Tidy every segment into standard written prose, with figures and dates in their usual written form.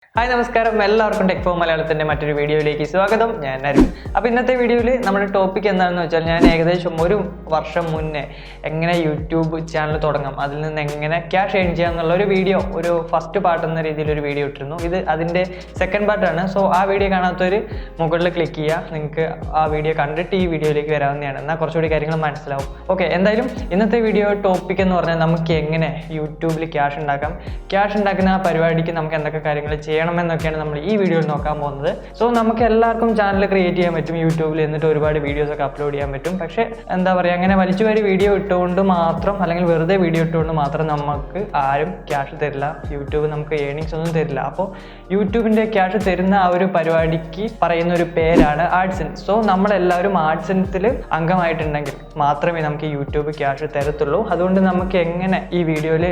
Hi, Namaskaram. Welcome to Malayalam മറ്റൊരു വീഡിയോയിലേക്ക് സ്വാഗതം. ഞാൻ അരുൺ. അപ്പോൾ ഇന്നത്തെ വീഡിയോയിൽ നമ്മുടെ ടോപ്പിക് എന്താണെന്ന് വെച്ചാൽ ഞാൻ ഏകദേശം ഒരു വർഷം മുന്നേ എങ്ങനെ യൂട്യൂബ് ചാനൽ തുടങ്ങാം, അതിൽ നിന്ന് എങ്ങനെ ക്യാഷ് ഏൺ ചെയ്യാം എന്നുള്ള ഒരു വീഡിയോ, ഒരു ഫസ്റ്റ് പാർട്ട് എന്ന രീതിയിൽ ഒരു വീഡിയോ ഇട്ടിരുന്നു. ഇത് അതിൻ്റെ സെക്കൻഡ് പാർട്ടാണ്. സോ ആ വീഡിയോ കാണാത്തവർ മുകളിൽ ക്ലിക്ക് ചെയ്യുക. നിങ്ങൾക്ക് ആ വീഡിയോ കണ്ടിട്ട് ഈ വീഡിയോയിലേക്ക് വരാവുന്നതാണ്. എന്നാൽ കുറച്ചുകൂടി കാര്യങ്ങൾ മനസ്സിലാവും. ഓക്കെ, എന്തായാലും ഇന്നത്തെ വീഡിയോ ടോപ്പിക് എന്ന് പറഞ്ഞാൽ നമുക്ക് എങ്ങനെ യൂട്യൂബിൽ ക്യാഷ് ഉണ്ടാക്കാം, ക്യാഷ് ഉണ്ടാക്കുന്ന ആ പരിപാടിക്ക് നമുക്ക് എന്തൊക്കെ കാര്യങ്ങൾ ചെയ്യണമെന്നൊക്കെയാണ് നമ്മൾ ഈ വീഡിയോയിൽ നോക്കാൻ പോകുന്നത്. സോ നമുക്ക് എല്ലാവർക്കും ചാനൽ ക്രിയേറ്റ് ചെയ്യാൻ പറ്റും യൂട്യൂബിൽ, എന്നിട്ട് ഒരുപാട് വീഡിയോസ് ഒക്കെ അപ്ലോഡ് ചെയ്യാൻ പറ്റും. പക്ഷേ എന്താ പറയുക, അങ്ങനെ വലിച്ചു വാരി വീഡിയോ ഇട്ടുകൊണ്ട് മാത്രം, അല്ലെങ്കിൽ വെറുതെ വീഡിയോ ഇട്ടുകൊണ്ട് മാത്രം നമുക്ക് ആരും ക്യാഷ് തരില്ല. യൂട്യൂബ് നമുക്ക് ഏണിങ്സ് ഒന്നും തരില്ല. അപ്പോൾ യൂട്യൂബിൻ്റെ ക്യാഷ് തരുന്ന ആ ഒരു പരിപാടിക്ക് പറയുന്ന ഒരു പേരാണ് ആഡ്സെൻസ്. സോ നമ്മളെല്ലാവരും ആഡ്സെൻസിൽ അംഗമായിട്ടുണ്ടെങ്കിൽ മാത്രമേ നമുക്ക് യൂട്യൂബ് ക്യാഷ് തരത്തുള്ളൂ. അതുകൊണ്ട് നമുക്ക് എങ്ങനെ ഈ വീഡിയോയിൽ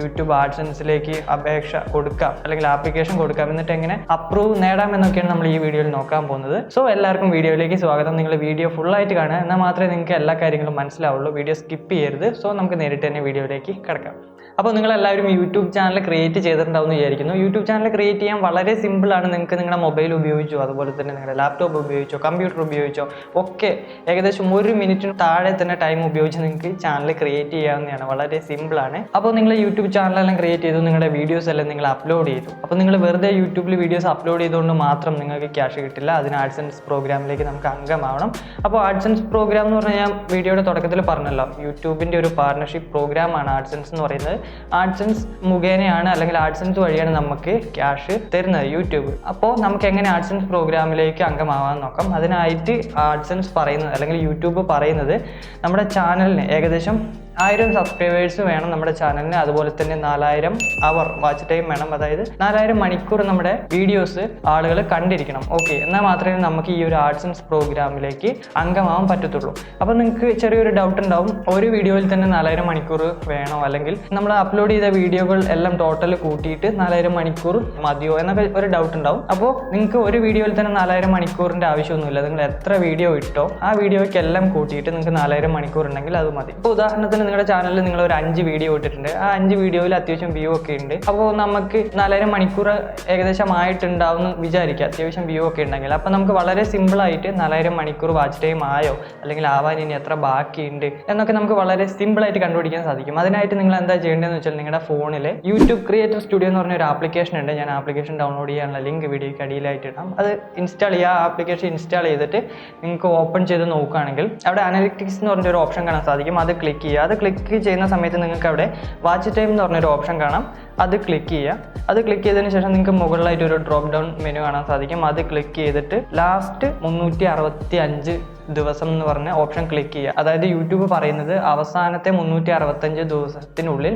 യൂട്യൂബ് ആഡ്സെൻസിലേക്ക് അപേക്ഷ കൊടുക്കാം, അല്ലെങ്കിൽ ആപ്ലിക്കേഷൻ കൊടുക്കാം, എന്നിട്ട് എങ്ങനെ അപ്രൂവ് നേടാമെന്നൊക്കെയാണ് നമ്മൾ ഈ വീഡിയോയിൽ നോക്കാൻ പോകുന്നത്. സോ എല്ലാവർക്കും വീഡിയോയിലേക്ക് സ്വാഗതം. നിങ്ങൾ വീഡിയോ ഫുള്ളായിട്ട് കാണുക, എന്നാൽ മാത്രമേ നിങ്ങൾക്ക് എല്ലാ കാര്യങ്ങളും മനസ്സിലാവുള്ളൂ. വീഡിയോ സ്കിപ്പ് ചെയ്യരുത്. സോ നമുക്ക് നേരിട്ട് തന്നെ വീഡിയോയിലേക്ക് കിടക്കാം. അപ്പോൾ നിങ്ങളെല്ലാവരും യൂട്യൂബ് ചാനൽ ക്രിയേറ്റ് ചെയ്തിട്ടുണ്ടാവും എന്ന് വിചാരിക്കുന്നു. യൂട്യൂബ് ചാനൽ ക്രിയേറ്റ് ചെയ്യാൻ വളരെ സിമ്പിളാണ്. നിങ്ങൾക്ക് നിങ്ങളുടെ മൊബൈൽ ഉപയോഗിച്ചോ, അതുപോലെ തന്നെ നിങ്ങളുടെ ലാപ്ടോപ്പ് ഉപയോഗിച്ചോ, കമ്പ്യൂട്ടർ ഉപയോഗിച്ചോ ഒക്കെ ഏകദേശം 1 മിനിറ്റിന് താഴെ തന്നെ ടൈം ഉപയോഗിച്ച് നിങ്ങൾക്ക് ചാനൽ ക്രിയേറ്റ് ചെയ്യാവുന്നതാണ്. വളരെ സിമ്പിളാണ്. അപ്പോൾ നിങ്ങൾ യൂട്യൂബ് ചാനലെല്ലാം ക്രിയേറ്റ് ചെയ്തു, നിങ്ങളുടെ വീഡിയോസ് എല്ലാം നിങ്ങൾ അപ്ലോഡ് ചെയ്തു. അപ്പോൾ നിങ്ങൾ വെറുതെ യൂട്യൂബിൽ വീഡിയോസ് അപ്ലോഡ് ചെയ്തുകൊണ്ട് മാത്രം നിങ്ങൾക്ക് ക്യാഷ് കിട്ടില്ല. അതിന് ആഡ്സെൻസ് പ്രോഗ്രാമിലേക്ക് നമുക്ക് അംഗമാവണം. അപ്പോൾ ആഡ്സെൻസ് പ്രോഗ്രാം എന്ന് പറഞ്ഞാൽ ഞാൻ വീഡിയോയുടെ തുടക്കത്തിൽ പറഞ്ഞല്ലോ, യൂട്യൂബിൻ്റെ ഒരു പാർട്ണർഷിപ്പ് പ്രോഗ്രാമാണ് ആഡ്സെൻസ് എന്ന് പറയുന്നത്. ആഡ്സെൻസ് മുഖേനയാണ്, അല്ലെങ്കിൽ ആഡ്സെൻസ് വഴിയാണ് നമുക്ക് ക്യാഷ് തരുന്നത് യൂട്യൂബ്. അപ്പോൾ നമുക്ക് എങ്ങനെ ആഡ്സെൻസ് പ്രോഗ്രാമിലേക്ക് അംഗമാവാൻ നോക്കാം. അതിനായിട്ട് ആഡ്സെൻസ് പറയുന്നത്, അല്ലെങ്കിൽ യൂട്യൂബ് പറയുന്നത്, നമ്മുടെ ചാനലിന് ഏകദേശം 1000 സബ്സ്ക്രൈബേഴ്സ് വേണം നമ്മുടെ ചാനലിന്. അതുപോലെ തന്നെ 4000 അവർ വാച്ച് ടൈം വേണം. അതായത് 4000 മണിക്കൂർ നമ്മുടെ വീഡിയോസ് ആളുകൾ കണ്ടിരിക്കണം. ഓക്കെ, എന്നാൽ മാത്രമേ നമുക്ക് ഈ ഒരു ആഡ്സെൻസ് പ്രോഗ്രാമിലേക്ക് അംഗമാവാൻ പറ്റത്തുള്ളൂ. അപ്പോൾ നിങ്ങൾക്ക് ചെറിയൊരു ഡൗട്ട് ഉണ്ടാവും, ഒരു വീഡിയോയിൽ തന്നെ 4000 മണിക്കൂർ വേണോ, അല്ലെങ്കിൽ നമ്മൾ അപ്ലോഡ് ചെയ്ത വീഡിയോകൾ എല്ലാം ടോട്ടൽ കൂട്ടിയിട്ട് 4000 മണിക്കൂർ മതിയോ എന്നൊക്കെ ഒരു ഡൗട്ട് ഉണ്ടാവും. അപ്പോൾ നിങ്ങൾക്ക് ഒരു വീഡിയോയിൽ തന്നെ 4000 മണിക്കൂറിൻ്റെ ആവശ്യമൊന്നുമില്ല. നിങ്ങൾ എത്ര വീഡിയോ ഇട്ടോ ആ വീഡിയോയ്ക്കെല്ലാം കൂട്ടിയിട്ട് നിങ്ങൾക്ക് 4000 മണിക്കൂർ ഉണ്ടെങ്കിൽ അത് മതി. ഇപ്പോൾ ഉദാഹരണത്തിന് നിങ്ങളുടെ ചാനലിൽ നിങ്ങൾ ഒരു 5 വീഡിയോ ഇട്ടിട്ടുണ്ട്. ആ 5 വീഡിയോയിൽ അത്യാവശ്യം വ്യൂ ഒക്കെ ഉണ്ട്. അപ്പോൾ നമുക്ക് 4000 മണിക്കൂർ ഏകദേശം ആയിട്ടുണ്ടാവും വിചാരിക്കുക, അത്യാവശ്യം വ്യൂ ഒക്കെ ഉണ്ടെങ്കിൽ. അപ്പോൾ നമുക്ക് വളരെ സിമ്പിളായിട്ട് 4000 മണിക്കൂർ വാച്ച് ടൈം ആയോ, അല്ലെങ്കിൽ ആവാൻ ഇനി എത്ര ബാക്കിയുണ്ട് എന്നൊക്കെ നമുക്ക് വളരെ സിമ്പിളായിട്ട് കണ്ടുപിടിക്കാൻ സാധിക്കും. അതിനായിട്ട് നിങ്ങൾ എന്താ ചെയ്യേണ്ടതെന്ന് വെച്ചാൽ, നിങ്ങളുടെ ഫോണിൽ യൂട്യൂബ് ക്രിയേറ്റർ സ്റ്റുഡിയോ എന്ന് പറഞ്ഞ ഒരു ആപ്ലിക്കേഷൻ ഉണ്ട്. ഞാൻ ആപ്ലിക്കേഷൻ ഡൗൺലോഡ് ചെയ്യാനുള്ള ലിങ്ക് വീഡിയോയ്ക്ക് അടിയിലായിട്ട് ഇടാം. അത് ഇൻസ്റ്റാൾ ചെയ്യുക. ആ ആപ്ലിക്കേഷൻ ഇൻസ്റ്റാൾ ചെയ്തിട്ട് നിങ്ങൾക്ക് ഓപ്പൺ ചെയ്ത് നോക്കുകയാണെങ്കിൽ അവിടെ അനലിറ്റിക്സ് എന്ന് പറഞ്ഞൊരു ഓപ്ഷൻ കാണാൻ സാധിക്കും. അത് ക്ലിക്ക് ചെയ്യുക. അത് ക്ലിക്ക് ചെയ്യുന്ന സമയത്ത് നിങ്ങൾക്ക് അവിടെ വാച്ച് ടൈം എന്ന് പറഞ്ഞൊരു ഓപ്ഷൻ കാണാം. അത് ക്ലിക്ക് ചെയ്യുക. അത് ക്ലിക്ക് ചെയ്തതിന് ശേഷം നിങ്ങൾക്ക് മുകളിലായിട്ട് ഒരു ഡ്രോപ്പ് ഡൗൺ മെനു കാണാൻ സാധിക്കും. അത് ക്ലിക്ക് ചെയ്തിട്ട് ലാസ്റ്റ് 365 ദിവസം എന്ന് പറഞ്ഞ ഓപ്ഷൻ ക്ലിക്ക് ചെയ്യുക. അതായത് യൂട്യൂബ് പറയുന്നത് അവസാനത്തെ 365 ദിവസത്തിനുള്ളിൽ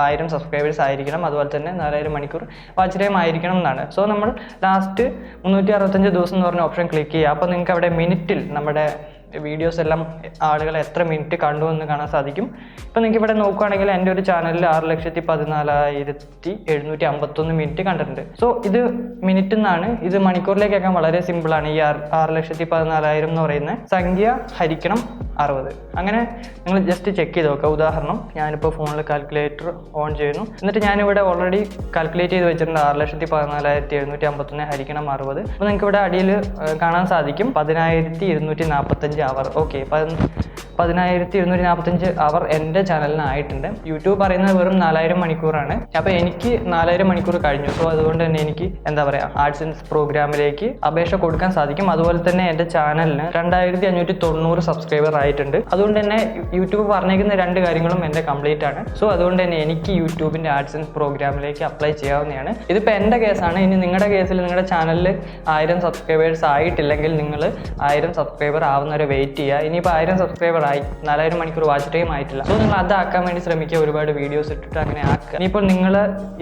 1000 സബ്സ്ക്രൈബേഴ്സ് ആയിരിക്കണം, അതുപോലെ തന്നെ 4000 മണിക്കൂർ വാച്ച് ടൈം ആയിരിക്കണം എന്നാണ്. സോ നമ്മൾ ലാസ്റ്റ് 365 ദിവസം എന്ന് പറഞ്ഞ ഓപ്ഷൻ ക്ലിക്ക് ചെയ്യുക. അപ്പോൾ നിങ്ങൾക്ക് അവിടെ മിനിറ്റിൽ നമ്മുടെ വീഡിയോസ് എല്ലാം ആളുകൾ എത്ര മിനിറ്റ് കണ്ടു എന്ന് കാണാൻ സാധിക്കും. ഇപ്പോൾ നിങ്ങൾക്ക് ഇവിടെ നോക്കുകയാണെങ്കിൽ എൻ്റെ ഒരു ചാനലിൽ 6,14,751 മിനിറ്റ് കണ്ടിട്ടുണ്ട്. സോ ഇത് മിനിറ്റ് എന്നാണ്. ഇത് മണിക്കൂറിലേക്കൊക്കെ വളരെ സിമ്പിളാണ്. ഈ 6,14,000 എന്ന് പറയുന്ന സംഖ്യ ഹരിക്കണം 60. അങ്ങനെ നിങ്ങൾ ജസ്റ്റ് ചെക്ക് ചെയ്ത് നോക്കുക. ഉദാഹരണം, ഞാനിപ്പോൾ ഫോണിൽ കാൽക്കുലേറ്റർ ഓൺ ചെയ്യുന്നു. എന്നിട്ട് ഞാനിവിടെ ഓൾറെഡി കാൽക്കുലേറ്റ് ചെയ്ത് വെച്ചിട്ടുണ്ട് 6,14,751 ഹരിക്കണം 60. അപ്പോൾ നിങ്ങൾക്ക് ഇവിടെ അടിയിൽ കാണാൻ സാധിക്കും 10,245 അവർ. ഓക്കെ, 10,245 അവർ എൻ്റെ ചാനലിന് ആയിട്ടുണ്ട്. യൂട്യൂബ് പറയുന്നത് വെറും 4000 മണിക്കൂറാണ്. അപ്പോൾ എനിക്ക് 4000 മണിക്കൂർ കഴിഞ്ഞു. സോ അതുകൊണ്ട് തന്നെ എനിക്ക് എന്താ പറയുക, ആഡ്സെൻസ് പ്രോഗ്രാമിലേക്ക് അപേക്ഷ കൊടുക്കാൻ സാധിക്കും. അതുപോലെ തന്നെ എൻ്റെ ചാനലിന് 2590 സബ്സ്ക്രൈബർ ആയിട്ടുണ്ട്. അതുകൊണ്ട് തന്നെ യൂട്യൂബ് പറഞ്ഞേക്കുന്ന 2 കാര്യങ്ങളും എൻ്റെ കംപ്ലീറ്റ് ആണ്. സോ അതുകൊണ്ട് തന്നെ എനിക്ക് യൂട്യൂബിൻ്റെ ആഡ്സെൻസ് പ്രോഗ്രാമിലേക്ക് അപ്ലൈ ചെയ്യാവുന്നതാണ്. ഇതിപ്പോൾ എൻ്റെ കേസാണ്. ഇനി നിങ്ങളുടെ കേസിൽ നിങ്ങളുടെ ചാനലിൽ 1000 സബ്സ്ക്രൈബേഴ്സ് ആയിട്ടില്ലെങ്കിൽ നിങ്ങൾ 1000 സബ്സ്ക്രൈബർ ആവുന്നവരെ വെയിറ്റ് ചെയ്യുക. ഇനിയിപ്പോൾ 1000 സബ്സ്ക്രൈബർ ആയി, 4000 മണിക്കൂർ വാച്ച് ടൈം ആയിട്ടില്ല. സോ നിങ്ങൾ അതാക്കാൻ വേണ്ടി ശ്രമിക്കുക. ഒരുപാട് വീഡിയോസ് ഇട്ടിട്ട് അങ്ങനെ ആക്കുക. ഇനിയിപ്പോൾ നിങ്ങൾ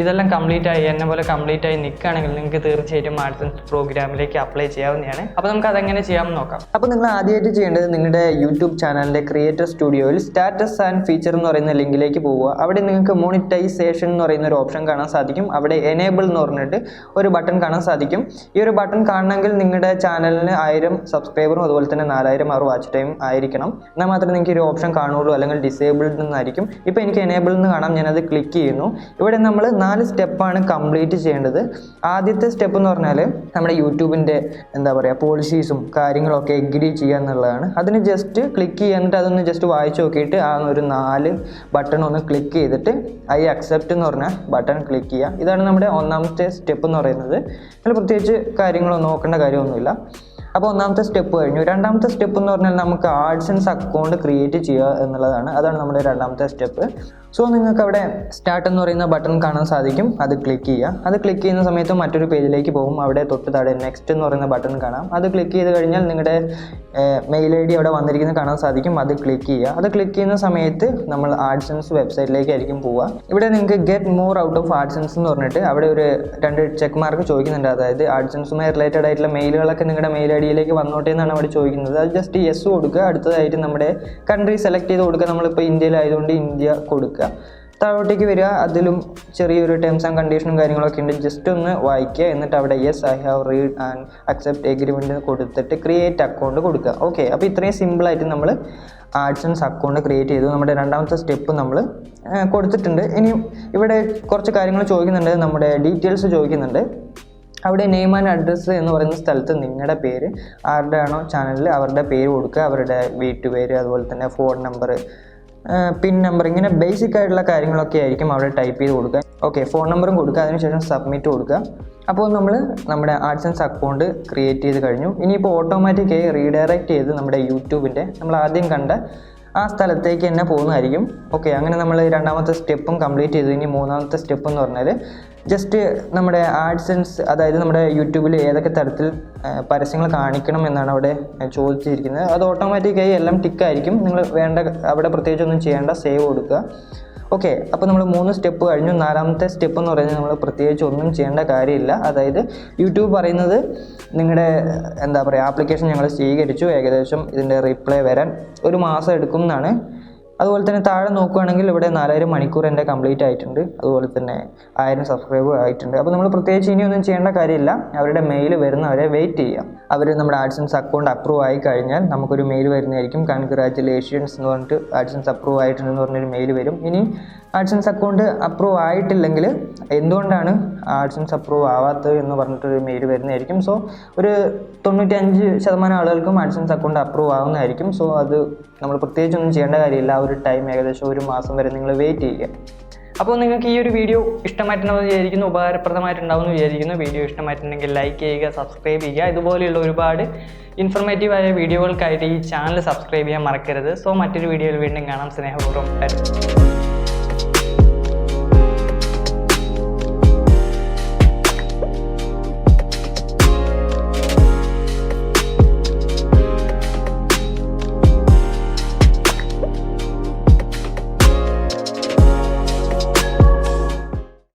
ഇതെല്ലാം കംപ്ലീറ്റ് ആയി, എന്നെ പോലെ കംപ്ലീറ്റ് ആയി നിൽക്കുകയാണെങ്കിൽ നിങ്ങൾക്ക് തീർച്ചയായിട്ടും ആഡ്സെൻസ് പ്രോഗ്രാമിലേക്ക് അപ്ലൈ ചെയ്യാവുന്നതാണ്. അപ്പോൾ നമുക്ക് അതെങ്ങനെ ചെയ്യാമെന്ന് നോക്കാം. അപ്പോൾ നിങ്ങൾ ആദ്യമായിട്ട് ചെയ്യേണ്ടത്, നിങ്ങളുടെ യൂട്യൂബ് ചാനലിൻ്റെ ക്രിയേറ്റർ സ്റ്റുഡിയോയിൽ സ്റ്റാറ്റസ് ആൻഡ് ഫീച്ചർ എന്ന് പറയുന്ന ലിങ്കിലേക്ക് പോവുക. അവിടെ നിങ്ങൾക്ക് മോണിറ്റൈസേഷൻ എന്ന് പറയുന്ന ഒരു ഓപ്ഷൻ കാണാൻ സാധിക്കും. അവിടെ എനേബിൾ എന്ന് പറഞ്ഞിട്ട് ഒരു ബട്ടൺ കാണാൻ സാധിക്കും. ഈ ഒരു ബട്ടൺ കാണണമെങ്കിൽ നിങ്ങളുടെ ചാനലിന് 1000 സബ്സ്ക്രൈബറും അതുപോലെ തന്നെ 4000 അവർ വാച്ച് ടൈം ആയിരിക്കണം. എന്നാൽ മാത്രമേ നിങ്ങൾക്ക് ഒരു ഓപ്ഷൻ കാണുള്ളൂ, അല്ലെങ്കിൽ ഡിസേബിൾഡ് എന്നായിരിക്കും. ഇപ്പോൾ എനിക്ക് എനേബിൾ എന്ന് കാണാം, ഞാനത് ക്ലിക്ക് ചെയ്യുന്നു. ഇവിടെ നമ്മൾ 4 സ്റ്റെപ്പാണ് കംപ്ലീറ്റ് ചെയ്യേണ്ടത്. ആദ്യത്തെ സ്റ്റെപ്പ് എന്ന് പറഞ്ഞാൽ നമ്മുടെ യൂട്യൂബിൻ്റെ പോളിസീസും കാര്യങ്ങളൊക്കെ എഗ്രി ചെയ്യുക എന്നുള്ളതാണ്. അതിന് ജസ്റ്റ് ക്ലിക്ക് ചെയ്യാന്നിട്ട് അതൊന്ന് ജസ്റ്റ് വായിച്ച് നോക്കിയിട്ട് ആ ഒരു 4 ബട്ടൺ ഒന്ന് ക്ലിക്ക് ചെയ്തിട്ട് ഐ അക്സെപ്റ്റ് എന്ന് പറഞ്ഞ ബട്ടൺ ക്ലിക്ക് ചെയ്യുക. ഇതാണ് നമ്മുടെ ഒന്നാമത്തെ സ്റ്റെപ്പ് എന്ന് പറയുന്നത്. അതിൽ പ്രത്യേകിച്ച് കാര്യങ്ങളോ നോക്കേണ്ട കാര്യമൊന്നുമില്ല. അപ്പോൾ ഒന്നാമത്തെ സ്റ്റെപ്പ് കഴിഞ്ഞു. രണ്ടാമത്തെ സ്റ്റെപ്പ് എന്ന് പറഞ്ഞാൽ നമുക്ക് ആഡ്സൻസ് അക്കൗണ്ട് ക്രിയേറ്റ് ചെയ്യുക എന്നുള്ളതാണ്. അതാണ് നമ്മുടെ രണ്ടാമത്തെ സ്റ്റെപ്പ്. സോ നിങ്ങൾക്ക് അവിടെ സ്റ്റാർട്ട് എന്ന് പറയുന്ന ബട്ടൺ കാണാൻ സാധിക്കും, അത് ക്ലിക്ക് ചെയ്യുക. അത് ക്ലിക്ക് ചെയ്യുന്ന സമയത്ത് മറ്റൊരു പേജിലേക്ക് പോകും. അവിടെ തൊട്ട് താഴെ നെക്സ്റ്റ് എന്ന് പറയുന്ന ബട്ടൺ കാണാം. അത് ക്ലിക്ക് ചെയ്ത് കഴിഞ്ഞാൽ നിങ്ങളുടെ മെയിൽ ഐ ഡി അവിടെ വന്നിരിക്കുന്നത് കാണാൻ സാധിക്കും. അത് ക്ലിക്ക് ചെയ്യുക. അത് ക്ലിക്ക് ചെയ്യുന്ന സമയത്ത് നമ്മൾ ആഡ്സൻസ് വെബ്സൈറ്റിലേക്കായിരിക്കും പോവുക. ഇവിടെ നിങ്ങൾക്ക് get more out of AdSense എന്ന് പറഞ്ഞിട്ട് അവിടെ ഒരു 2 ചെക്ക് മാർക്ക് ചോദിക്കുന്നുണ്ട്. അതായത് ആഡ്സൻസുമായി റിലേറ്റഡ് ആയിട്ടുള്ള മെയിലുകളൊക്കെ നിങ്ങളുടെ മെയിൽ ഐ ഡിയിലേക്ക് വന്നോട്ടെ എന്നാണ് അവിടെ ചോദിക്കുന്നത്. അത് ജസ്റ്റ് യെസ് കൊടുക്കുക. അടുത്തതായിട്ട് നമ്മുടെ കൺട്രി സെലക്ട് ചെയ്ത് കൊടുക്കുക. നമ്മളിപ്പോൾ ഇന്ത്യയിലായതുകൊണ്ട് ഇന്ത്യ കൊടുക്കുക. താഴോട്ടേക്ക് വരിക. അതിലും ചെറിയൊരു ടേംസ് ആൻഡ് കണ്ടീഷനും കാര്യങ്ങളൊക്കെ ഉണ്ട്. ജസ്റ്റ് ഒന്ന് വായിക്കുക. എന്നിട്ട് അവിടെ yes I have read and accept agreement കൊടുത്തിട്ട് ക്രിയേറ്റ് അക്കൗണ്ട് കൊടുക്കുക. ഓക്കെ, അപ്പോൾ ഇത്രയും സിമ്പിളായിട്ട് നമ്മൾ ആഡ്സൻസ് അക്കൗണ്ട് ക്രിയേറ്റ് ചെയ്തു. നമ്മുടെ രണ്ടാമത്തെ സ്റ്റെപ്പ് നമ്മൾ കൊടുത്തിട്ടുണ്ട്. ഇനി ഇവിടെ കുറച്ച് കാര്യങ്ങൾ ചോദിക്കുന്നുണ്ട്. നമ്മുടെ ഡീറ്റെയിൽസ് ചോദിക്കുന്നുണ്ട്. അവിടെ നെയിം ആൻഡ് അഡ്രസ്സ് എന്ന് പറയുന്ന സ്ഥലത്ത് നിങ്ങളുടെ പേര്, ആരുടെ ആണോ ചാനലിൽ അവരുടെ പേര് കൊടുക്കുക. അവരുടെ വീട്ടുപേര്, അതുപോലെ തന്നെ ഫോൺ നമ്പർ, പിൻ നമ്പർ, ഇങ്ങനെ ബേസിക് ആയിട്ടുള്ള കാര്യങ്ങളൊക്കെ ആയിരിക്കും അവിടെ ടൈപ്പ് ചെയ്ത് കൊടുക്കുക. ഓക്കെ, ഫോൺ നമ്പറും കൊടുക്കുക. അതിനുശേഷം സബ്മിറ്റ് കൊടുക്കുക. അപ്പോൾ നമ്മൾ നമ്മുടെ ആഡ്സൻസ് അക്കൗണ്ട് ക്രിയേറ്റ് ചെയ്ത് കഴിഞ്ഞു. ഇനിയിപ്പോൾ ഓട്ടോമാറ്റിക്കായി റീഡയറക്റ്റ് ചെയ്ത് നമ്മുടെ യൂട്യൂബിൻ്റെ നമ്മൾ ആദ്യം കണ്ട ആ സ്ഥലത്തേക്ക് തന്നെ പോകുന്നതായിരിക്കും. ഓക്കെ, അങ്ങനെ നമ്മൾ രണ്ടാമത്തെ സ്റ്റെപ്പും കംപ്ലീറ്റ് ചെയ്തു. ഇനി മൂന്നാമത്തെ സ്റ്റെപ്പ് എന്ന് പറഞ്ഞാൽ ജസ്റ്റ് നമ്മുടെ ആഡ്സൻസ്, അതായത് നമ്മുടെ യൂട്യൂബിൽ ഏതൊക്കെ തരത്തിൽ പരസ്യങ്ങൾ കാണിക്കണം എന്നാണ് അവിടെ ചോദിച്ചിരിക്കുന്നത്. അത് ഓട്ടോമാറ്റിക്കായി എല്ലാം ടിക്കായിരിക്കും. നിങ്ങൾ വേണ്ട അവിടെ പ്രത്യേകിച്ചൊന്നും ചെയ്യേണ്ട, സേവ് കൊടുക്കുക. ഓക്കെ, അപ്പോൾ നമ്മൾ 3 സ്റ്റെപ്പ് കഴിഞ്ഞു. നാലാമത്തെ സ്റ്റെപ്പ് എന്ന് പറയുന്നത് നമ്മൾ പ്രത്യേകിച്ച് ഒന്നും ചെയ്യേണ്ട കാര്യമില്ല. അതായത് യൂട്യൂബ് പറയുന്നത് നിങ്ങളുടെ ആപ്ലിക്കേഷൻ ഞങ്ങൾ സ്വീകരിച്ചു, ഏകദേശം ഇതിൻ്റെ റിപ്ലൈ വരാൻ 1 മാസം എടുക്കും എന്നാണ്. അതുപോലെ തന്നെ താഴെ നോക്കുകയാണെങ്കിൽ ഇവിടെ 4000 മണിക്കൂർ എൻ്റെ കംപ്ലീറ്റ് ആയിട്ടുണ്ട്. അതുപോലെ തന്നെ 1000 സബ്സ്ക്രൈബ് ആയിട്ടുണ്ട്. അപ്പോൾ നമ്മൾ പ്രത്യേകിച്ച് ഇനിയൊന്നും ചെയ്യേണ്ട കാര്യമില്ല. അവരുടെ മെയിൽ വരുന്നവരെ വെയിറ്റ് ചെയ്യാം. അവർ നമ്മുടെ ആഡ്സൻസ് അക്കൗണ്ട് അപ്രൂവ് ആയി കഴിഞ്ഞാൽ നമുക്കൊരു മെയിൽ വരുന്നതായിരിക്കും. കൺഗ്രാറ്റുലേഷൻസ് എന്ന് പറഞ്ഞിട്ട് ആഡ്സൻസ് അപ്രൂവ് ആയിട്ടുണ്ടെന്ന് പറഞ്ഞൊരു മെയിൽ വരും. ഇനി ആഡ്സൻസ് അക്കൗണ്ട് അപ്രൂവ് ആയിട്ടില്ലെങ്കിൽ എന്തുകൊണ്ടാണ് ആഡ്സൻസ് അപ്രൂവ് ആവാത്തത് എന്ന് പറഞ്ഞിട്ടൊരു മെയിൽ വരുന്നതായിരിക്കും. സോ ഒരു 95% ആളുകൾക്കും ആഡ്സൻസ് അക്കൗണ്ട് അപ്രൂവ് ആവുന്നതായിരിക്കും. സോ അത് നമ്മൾ പ്രത്യേകിച്ചൊന്നും ചെയ്യേണ്ട കാര്യമില്ല. ആ ഒരു ടൈം ഏകദേശം 1 മാസം വരെ നിങ്ങൾ വെയിറ്റ് ചെയ്യുക. അപ്പോൾ നിങ്ങൾക്ക് ഈ ഒരു വീഡിയോ ഇഷ്ടമായിട്ടുണ്ടാവുമെന്ന് വിചാരിക്കുന്നു, ഉപകാരപ്രദമായിട്ടുണ്ടാവുമെന്ന് വിചാരിക്കുന്നു. വീഡിയോ ഇഷ്ടമായിട്ടുണ്ടെങ്കിൽ ലൈക്ക് ചെയ്യുക, സബ്സ്ക്രൈബ് ചെയ്യുക. ഇതുപോലെയുള്ള ഒരുപാട് ഇൻഫർമേറ്റീവായ വീഡിയോകൾക്കായിട്ട് ഈ ചാനൽ സബ്സ്ക്രൈബ് ചെയ്യാൻ മറക്കരുത്. സോ മറ്റൊരു വീഡിയോയിൽ വീണ്ടും കാണാം. സ്നേഹപൂർവ്വം.